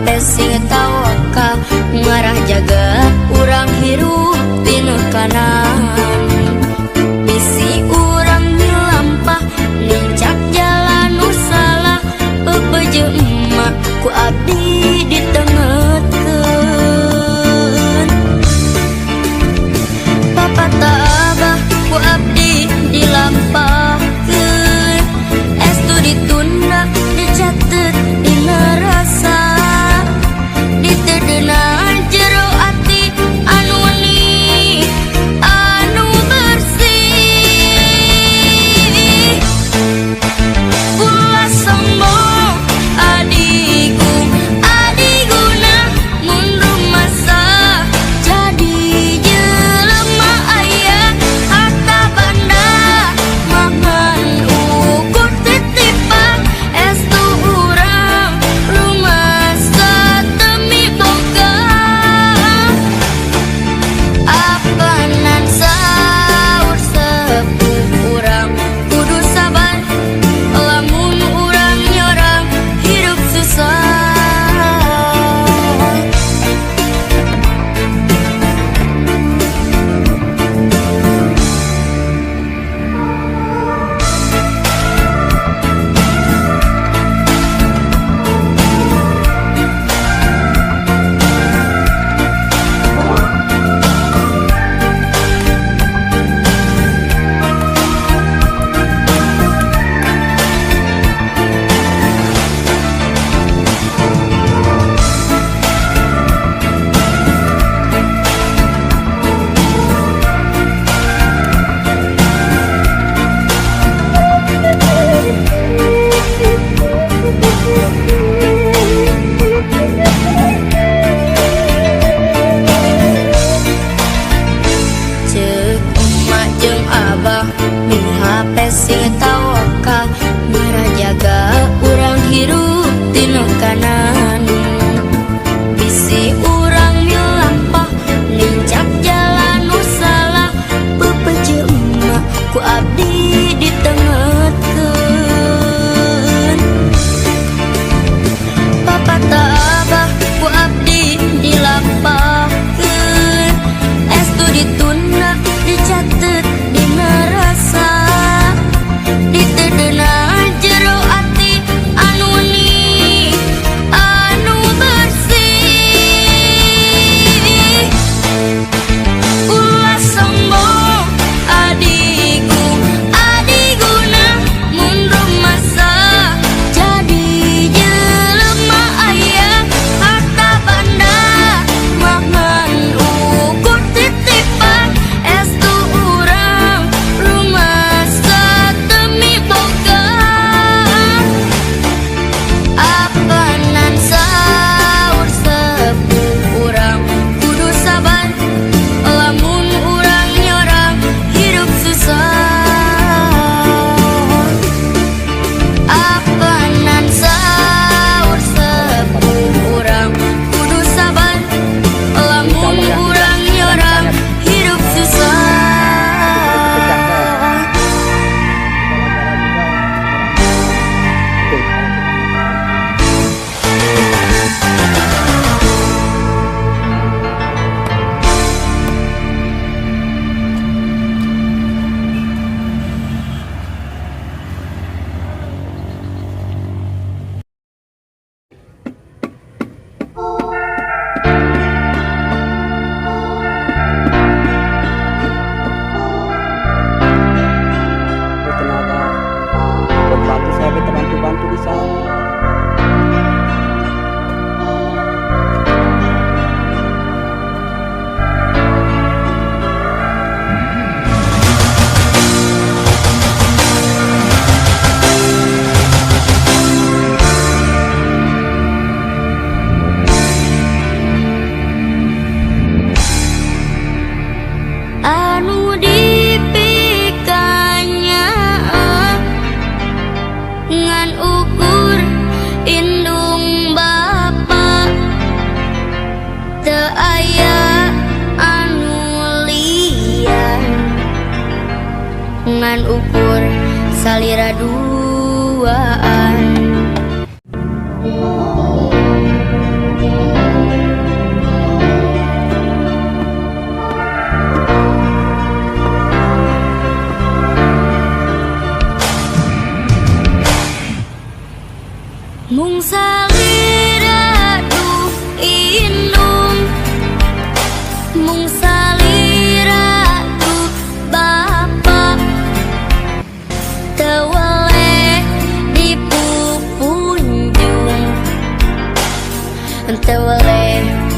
hape sing tawaka ngarah jaga urang hirup dina kanan. Bisi urang milampah nincak jalan nu salah bebeje emak ku abdi ditengetkeun. Papa tabah ku abdi dilampahkeun. Estu ditunda dicatet dina rasa ditedena jero ati anu ni anu bersih. Ulah sombong adiku adiguna mun rumasa jadi jelema aya harta banda makan ukur titipan estu urang rumasa demi boga. Apanan saur sepuh urang kudu sabar lamun urang nyorang hidup susah. Ceuk emak jeung abah min hape sing tawaka ngarah jaga urang hirup dina kanan. Bisi urang milampah nincak jalan nu salah bebeje emak ku abdi ditengetkeun. Papa tabah ku abdi dilampahkeun. Estu ditunda dicatet dina rasa ditedena jero ati anu ni anu bersih. Ulah sombong adiku adiguna mun rumasa jadi jelema aya harta banda makan ukur titipan estu urang rumasa demi boga. Apanan saur sepuh urang kudu sabar lamun urang nyorang hidup susah. Apanan saur sepuh urang kudu sabar lamun urang nyorang hidup susah. Tenaga membantu saya bantu bisa. Anu dipikanya ngan ukur indung bapa teu aya anu lian ngan ukur salira duaan. teweleh